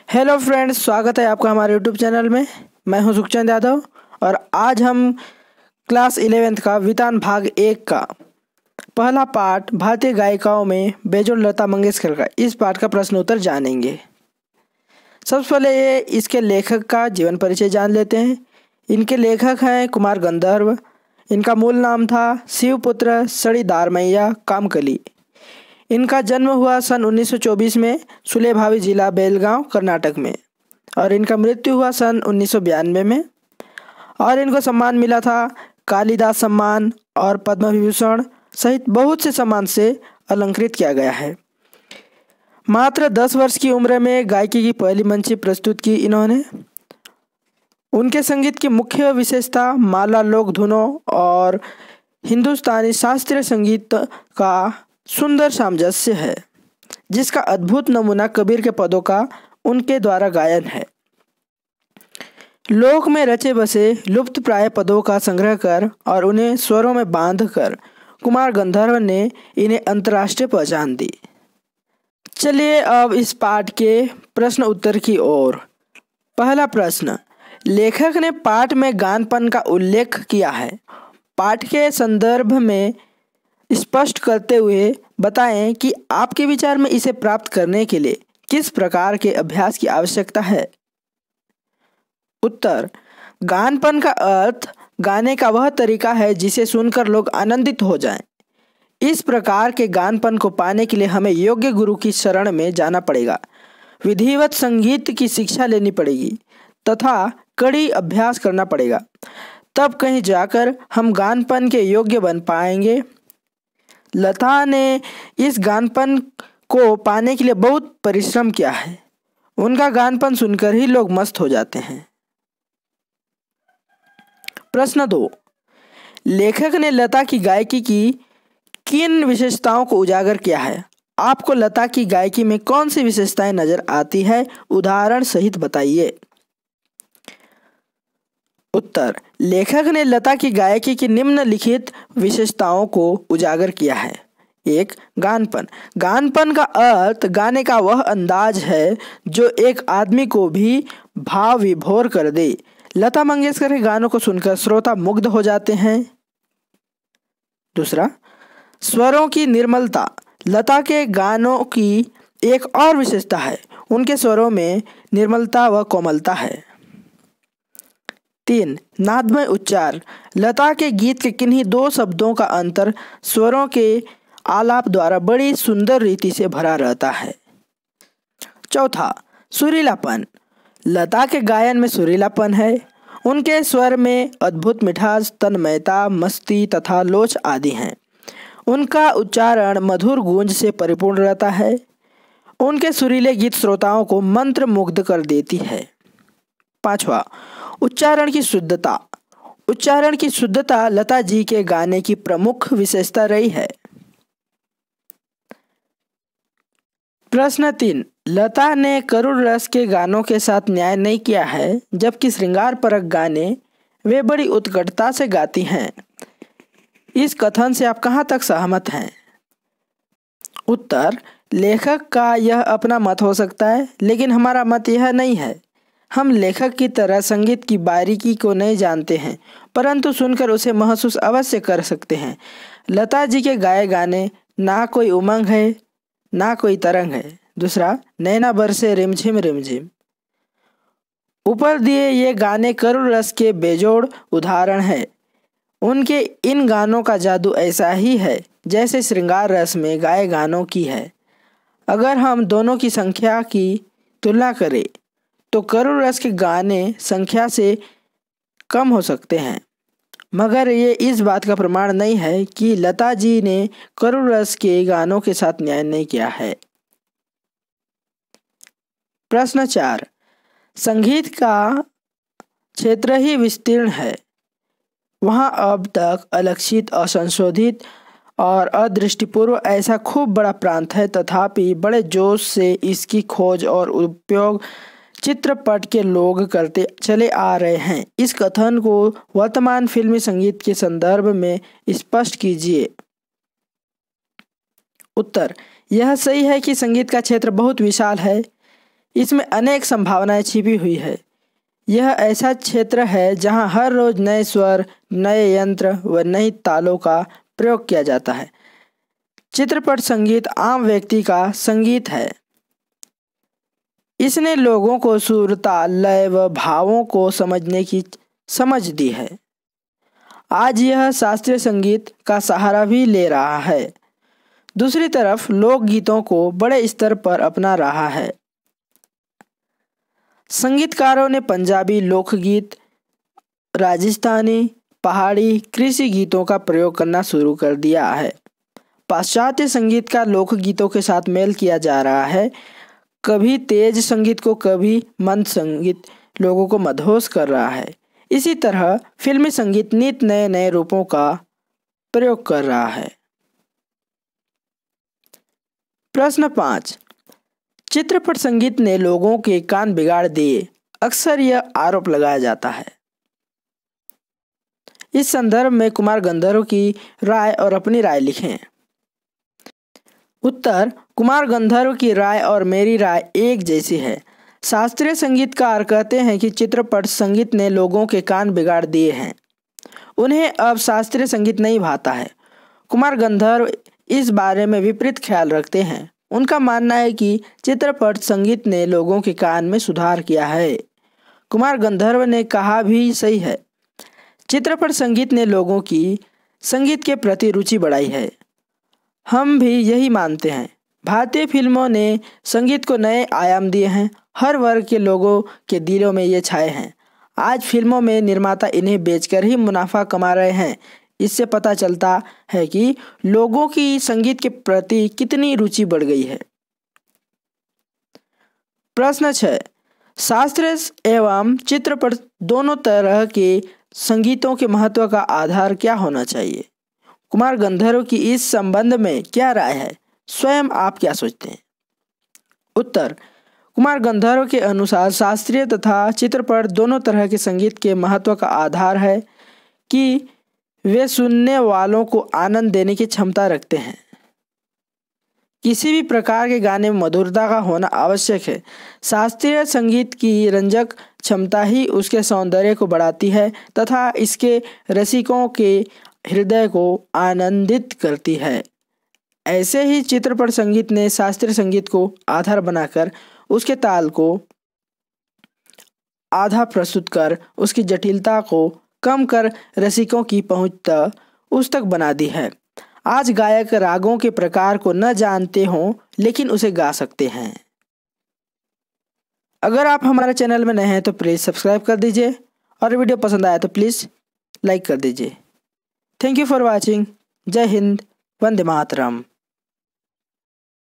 Hello friends, स्वागत है आपका हमारे यूट्यूब चैनल में। मैं हूं सुखचंद यादव और आज हम क्लास 11th का वितान भाग 1 का पहला पार्ट भारतीय गायिकाओं में बेजोड़ लता मंगेशकर का इस पार्ट का प्रश्न उत्तर जानेंगे। सबसे पहले इसके लेखक का जीवन परिचय जान लेते हैं। इनके लेखक हैं कुमार गंधर्व। इनका मूल नाम था शिवपुत्र सड़ीदारमैया कामकली। इनका जन्म हुआ सन 1924 में सुलेभावी जिला बेलगांव कर्नाटक में और इनका मृत्यु हुआ सन 1992 में। और इनको सम्मान मिला था कालिदास सम्मान और पद्म विभूषण सहित बहुत से सम्मान से अलंकृत किया गया है। मात्र 10 वर्ष की उम्र में गायकी की पहली मंची प्रस्तुत की इन्होंने। उनके संगीत की मुख्य विशेषता माला लोक धुनों और हिंदुस्तानी शास्त्रीय संगीत का सुंदर सामंजस्य है, जिसका अद्भुत नमूना कबीर के पदों का उनके द्वारा गायन है। लोक में रचे बसे लुप्त प्राय पदों का संग्रह कर और उन्हें स्वरों में बांधकर कुमार गंधर्व ने इन्हें अंतर्राष्ट्रीय पहचान दी। चलिए अब इस पाठ के प्रश्न उत्तर की ओर। पहला प्रश्न, लेखक ने पाठ में गानपन का उल्लेख किया है। पाठ के संदर्भ में स्पष्ट करते हुए बताएं कि आपके विचार में इसे प्राप्त करने के लिए किस प्रकार के अभ्यास की आवश्यकता है। उत्तर, गानपन का अर्थ गाने का वह तरीका है जिसे सुनकर लोग आनंदित हो जाएं। इस प्रकार के गानपन को पाने के लिए हमें योग्य गुरु की शरण में जाना पड़ेगा, विधिवत संगीत की शिक्षा लेनी पड़ेगी तथा कड़ी अभ्यास करना पड़ेगा। तब कहीं जाकर हम गानपन के योग्य बन पाएंगे। लता ने इस गानपन को पाने के लिए बहुत परिश्रम किया है। उनका गानपन सुनकर ही लोग मस्त हो जाते हैं। प्रश्न 2, लेखक ने लता की गायकी की किन विशेषताओं को उजागर किया है। आपको लता की गायकी में कौन सी विशेषताएं नजर आती है, उदाहरण सहित बताइए। उत्तर, लेखक ने लता की गायकी की निम्नलिखित विशेषताओं को उजागर किया है। 1. गानपन। गानपन का अर्थ गाने का वह अंदाज है जो एक आदमी को भी भाव विभोर कर दे। लता मंगेशकर के गानों को सुनकर श्रोता मुग्ध हो जाते हैं। 2. स्वरों की निर्मलता। लता के गानों की एक और विशेषता है, उनके स्वरों में निर्मलता व कोमलता है। 3. नादमय उच्चार। लता के गीत के किन्हीं 2 शब्दों का अंतर स्वरों के आलाप द्वारा बड़ी सुंदर रीति से भरा रहता है। 4. सुरीलापन। लता के गायन में सुरीलापन है। उनके स्वर में अद्भुत मिठास, तन्मयता, मस्ती तथा लोच आदि हैं। उनका उच्चारण मधुर गूंज से परिपूर्ण रहता है। उनके सुरीले गीत श्रोताओं को मंत्र मुग्ध कर देती है। 5. उच्चारण की शुद्धता। उच्चारण की शुद्धता लता जी के गाने की प्रमुख विशेषता रही है। प्रश्न 3, लता ने करुण रस के गानों के साथ न्याय नहीं किया है, जबकि श्रृंगार परक गाने वे बड़ी उत्कटता से गाती हैं। इस कथन से आप कहाँ तक सहमत हैं। उत्तर, लेखक का यह अपना मत हो सकता है, लेकिन हमारा मत यह नहीं है। हम लेखक की तरह संगीत की बारीकी को नहीं जानते हैं, परंतु सुनकर उसे महसूस अवश्य कर सकते हैं। लता जी के गाए गाने ना कोई उमंग है ना कोई तरंग है। 2. नैना बरसे रिमझिम रिमझिम। ऊपर दिए ये गाने करुण रस के बेजोड़ उदाहरण हैं। उनके इन गानों का जादू ऐसा ही है जैसे श्रृंगार रस में गाए गानों की है। अगर हम दोनों की संख्या की तुलना करें तो करुण रस के गाने संख्या से कम हो सकते हैं, मगर ये इस बात का प्रमाण नहीं है कि लता जी ने करुण रस के गानों के साथ न्याय नहीं किया है। प्रश्न 4, संगीत का क्षेत्र ही विस्तीर्ण है। वहाँ अब तक अलक्षित, असंशोधित और अदृष्टिपूर्व ऐसा खूब बड़ा प्रांत है, तथापि बड़े जोश से इसकी खोज और उपयोग चित्रपट के लोग करते चले आ रहे हैं। इस कथन को वर्तमान फिल्मी संगीत के संदर्भ में स्पष्ट कीजिए। उत्तर, यह सही है कि संगीत का क्षेत्र बहुत विशाल है। इसमें अनेक संभावनाएं छिपी हुई है। यह ऐसा क्षेत्र है जहां हर रोज नए स्वर, नए यंत्र व नई तालों का प्रयोग किया जाता है। चित्रपट संगीत आम व्यक्ति का संगीत है। इसने लोगों को सुर, ताल, लय व भावों को समझने की समझ दी है। आज यह शास्त्रीय संगीत का सहारा भी ले रहा है। दूसरी तरफ लोकगीतों को बड़े स्तर पर अपना रहा है। संगीतकारों ने पंजाबी लोकगीत, राजस्थानी, पहाड़ी, कृषि गीतों का प्रयोग करना शुरू कर दिया है। पाश्चात्य संगीत का लोकगीतों के साथ मेल किया जा रहा है। कभी तेज संगीत को, कभी मंद संगीत लोगों को मदहोश कर रहा है। इसी तरह फिल्मी संगीत नित नए नए रूपों का प्रयोग कर रहा है। प्रश्न 5, चित्रपट संगीत ने लोगों के कान बिगाड़ दिए। अक्सर यह आरोप लगाया जाता है। इस संदर्भ में कुमार गंधर्व की राय और अपनी राय लिखें। उत्तर, कुमार गंधर्व की राय और मेरी राय एक जैसी है। शास्त्रीय संगीतकार कहते हैं कि चित्रपट संगीत ने लोगों के कान बिगाड़ दिए हैं। उन्हें अब शास्त्रीय संगीत नहीं भाता है। कुमार गंधर्व इस बारे में विपरीत ख्याल रखते हैं। उनका मानना है कि चित्रपट संगीत ने लोगों के कान में सुधार किया है। कुमार गंधर्व ने कहा भी सही है, चित्रपट संगीत ने लोगों की संगीत के प्रति रुचि बढ़ाई है। हम भी यही मानते हैं। भारतीय फिल्मों ने संगीत को नए आयाम दिए हैं। हर वर्ग के लोगों के दिलों में ये छाए हैं। आज फिल्मों में निर्माता इन्हें बेचकर ही मुनाफा कमा रहे हैं। इससे पता चलता है कि लोगों की संगीत के प्रति कितनी रुचि बढ़ गई है। प्रश्न 6, शास्त्रीय एवं चित्रपट दोनों तरह के संगीतों के महत्व का आधार क्या होना चाहिए? कुमार गंधर्व की इस संबंध में क्या राय है? स्वयं आप क्या सोचते हैं? उत्तर, कुमार गंधर्व के अनुसार शास्त्रीय तथा चित्रपट दोनों तरह के संगीत के महत्व का आधार है कि वे सुनने वालों को आनंद देने की क्षमता रखते हैं। किसी भी प्रकार के गाने में मधुरता का होना आवश्यक है। शास्त्रीय संगीत की रंजक क्षमता ही उसके सौंदर्य को बढ़ाती है तथा इसके रसिकों के हृदय को आनंदित करती है। ऐसे ही चित्रपट संगीत ने शास्त्रीय संगीत को आधार बनाकर उसके ताल को आधा प्रस्तुत कर उसकी जटिलता को कम कर रसिकों की पहुंच उस तक बना दी है। आज गायक रागों के प्रकार को न जानते हों लेकिन उसे गा सकते हैं। अगर आप हमारे चैनल में नए हैं तो प्लीज़ सब्सक्राइब कर दीजिए और वीडियो पसंद आया तो प्लीज़ लाइक कर दीजिए। Thank you for watching. जय हिंद, वंदे मातरम।